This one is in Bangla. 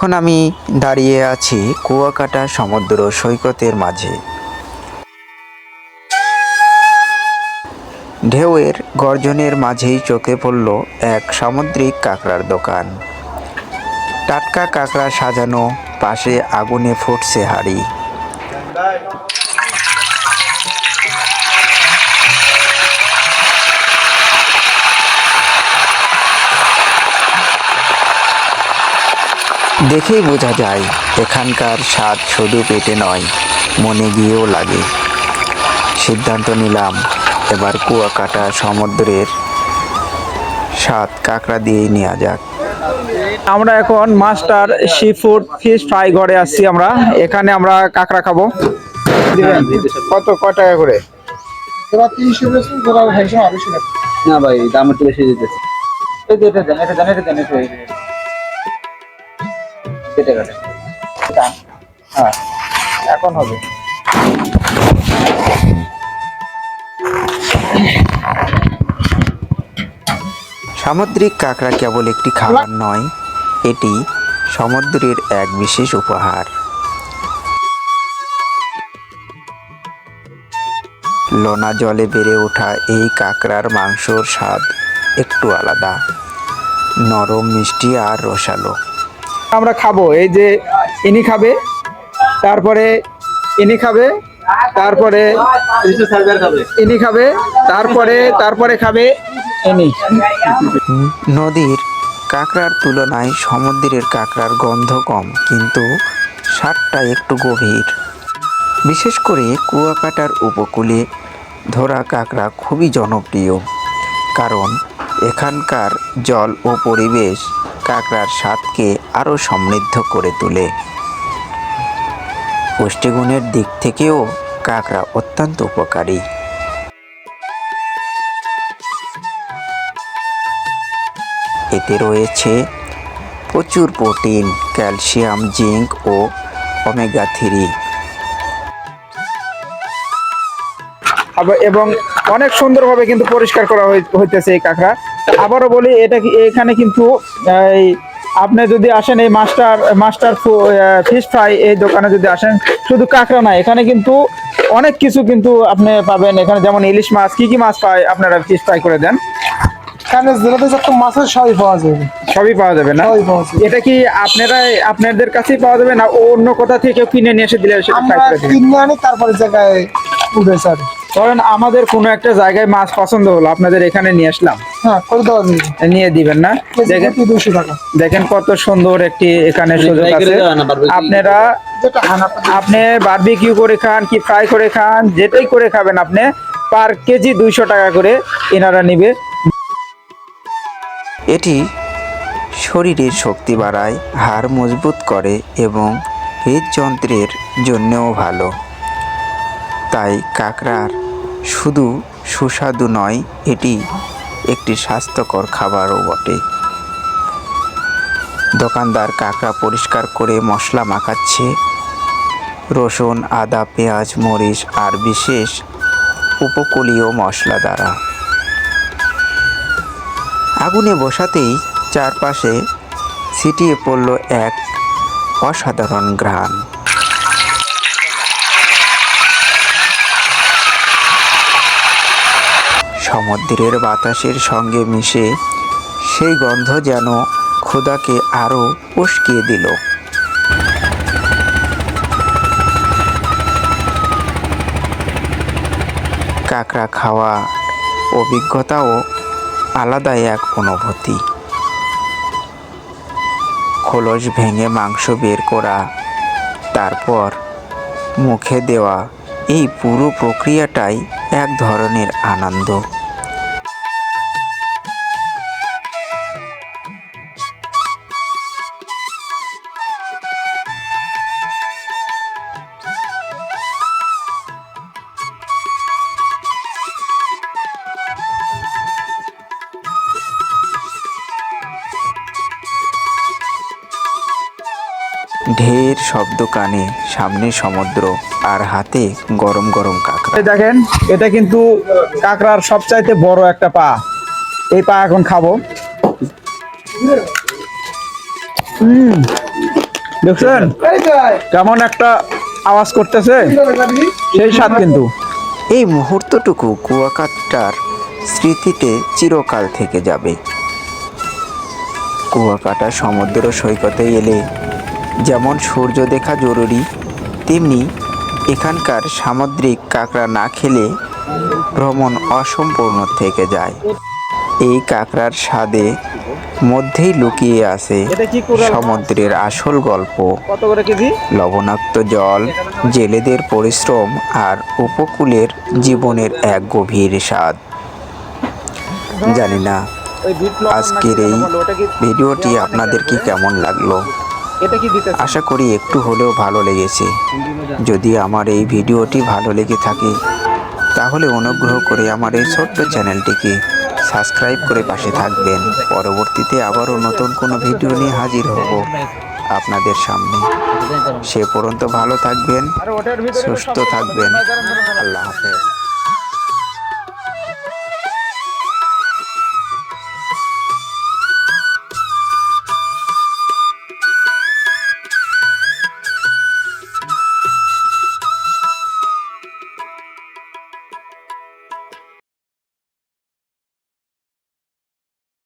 এখন আমি দাঁড়িয়ে আছি কুয়াকাটা সমুদ্র সৈকতের মাঝে। ঢেউয়ের গর্জনের মাঝেই চোখে পড়ল এক সামুদ্রিক কাঁকড়ার দোকান। টাটকা কাঁকড়া সাজানো, পাশে আগুনে ফুটছে হাঁড়ি। দেখেই বোঝা যায় এখানকার স্বাদ শুধু পেটে নয়, মনে গিয়েও লাগে। সিদ্ধান্ত নিলাম এবার কুয়াকাটা সমুদ্রের স্বাদ কাঁকড়া দিয়েই নেওয়া যাক। আমরা এখন master sea food fish fry ঘরে আসছি। আমরা এখানে আমরা কাঁকড়া খাবো। কত টাকা করে? না ভাই, দাম একটু বেশি দিতেছে। হ্যাঁ, এখন হবে। সামুদ্রিক কাঁকড়া কেবল একটি খাবার নয়, এটি সমুদ্রের এক বিশেষ উপহার। লোনা জলে বেড়ে ওঠা এই কাঁকড়ার মাংসর স্বাদ একটু আলাদা, নরম, মিষ্টি আর রসালো। আমরা খাবো, এই যে ইনি খাবে, তারপরে ইনি খাবে, তারপরে ইনি খাবে, তারপরে খাবে ইনি। নদীর কাঁকড়ার তুলনায় সমুদ্রের কাঁকড়ার গন্ধ কম, কিন্তু স্বাদটা একটু গভীর। বিশেষ করে কুয়াকাটার উপকূলে ধরা কাঁকড়া খুবই জনপ্রিয়, কারণ এখানকার জল ও পরিবেশ কাঁকড়ার স্বাদকে আরও সমৃদ্ধ করে তোলে। পুষ্টিগুণের দিক থেকেও কাঁকড়া অত্যন্ত উপকারী। এতে রয়েছে প্রচুর প্রোটিন, ক্যালসিয়াম, জিঙ্ক ও ওমেগা 3। এবং অনেক সুন্দরভাবে কিন্তু পরিষ্কার করা হইতেছে এই কাঁকড়া। আবারও বলি, এটা এখানে কিন্তু এই আপনি যদি আসেন এই মাস্টার ফিশ ফ্রাই এই দোকানে যদি আসেন, শুধু কাঁকড়া না, এখানে কিন্তু অনেক কিছু কিন্তু আপনি পাবেন। এখানে যেমন ইলিশ মাছ, কি মাছ পায় আপনারা ফিশ ফ্রাই করে দেন? মাছের সবই পাওয়া যাবে। সবই পাওয়া যাবে না? এটা কি আপনাদের কাছেই পাওয়া যাবে না অন্য কোথা থেকে কিনে নিয়ে এসে দিলে কিনে আনি, তারপরে জায়গায় উঠে স্যার। ধরেন আমাদের কোনো একটা জায়গায় মাছ পছন্দ হলো, আপনাদের এখানে নিয়ে আসলাম, হ্যাঁ করে দেওয়া যাবে। নিয়ে দিবেন না? দেখেন 200 টাকা। দেখেন কত সুন্দর একটি এখানে সুযোগ আছে। আপনারা আপনি বারবিকিউ করে খান কি ফ্রাই করে খান, যেটাই করে খাবেন, আপনি পার কেজি 200 টাকা করে এনারা নিবে। এটি শরীরের শক্তি বাড়ায়, হাড় মজবুত করে এবং হৃদযন্ত্রের জন্যও ভালো। তাই কাঁকড়ার শুধু সুস্বাদু নয়, এটি একটি স্বাস্থ্যকর খাবারও বটে। দোকানদার কাঁকড়া পরিষ্কার করে মশলা মাখাচ্ছে রসুন, আদা, পেঁয়াজ, মরিচ আর বিশেষ উপকূলীয় মশলা দ্বারা। আগুনে বসাতেই চারপাশে ছিটিয়ে পড়ল এক অসাধারণ ঘ্রাণ। সমুদ্রের বাতাসের সঙ্গে মিশে সেই গন্ধ যেন ক্ষুধাকে আরও উস্কিয়ে দিল। কাঁকড়া খাওয়া অভিজ্ঞতাও আলাদা এক অনুভূতি। খোলস ভেঙে মাংস বের করা, তারপর মুখে দেওয়া, এই পুরো প্রক্রিয়াটাই এক ধরনের আনন্দ। ঢের শব্দ কানে, সামনে সমুদ্র আর হাতে গরম গরম কাঁকড়া। দেখেন, এটা কিন্তু কাঁকড়ার সবচাইতে বড় একটা পা। এই পা এখন খাবো। দেখছেন কেমন একটা আওয়াজ করতেছে, সেই স্বাদ কিন্তু। এই মুহূর্তটুকু কুয়াকাটার স্মৃতিতে চিরকাল থেকে যাবে। কুয়াকাটা সমুদ্র সৈকতে এলে যেমন সূর্য দেখা জরুরি, তেমনি এখানকার সামুদ্রিক কাঁকড়া না খেলে ভ্রমণ অসম্পূর্ণ থেকে যায়। এই কাঁকড়ার স্বাদে মধ্যেই লুকিয়ে আছে এটা কি কোরাল মাছ? সমুদ্রের আসল গল্প। কত করে কেজি? লবণাক্ত জল, জেলেদের পরিশ্রম আর উপকূলের জীবনের এক গভীর স্বাদ। জানি না ওই বিট লবণ আজকের নাকি এই যেটা বলে, ওটা কি ভিডিওটি আপনাদের কি কেমন লাগলো। এটা কি দিতেছে? আশা করি একটু হলেও ভালো লেগেছে। যদি আমার এই ভিডিওটি ভালো লেগে থাকে তাহলে অনুগ্রহ করে আমার এই ছোট্ট চ্যানেলটিকে সাবস্ক্রাইব করে পাশে থাকবেন। পরবর্তীতে আবারও নতুন কোনো ভিডিও নিয়ে হাজির হব আপনাদের সামনে। সে পর্যন্ত ভালো থাকবেন, আর ওটার ভিতরে সুস্থ থাকবেন। আল্লাহ হাফেজ।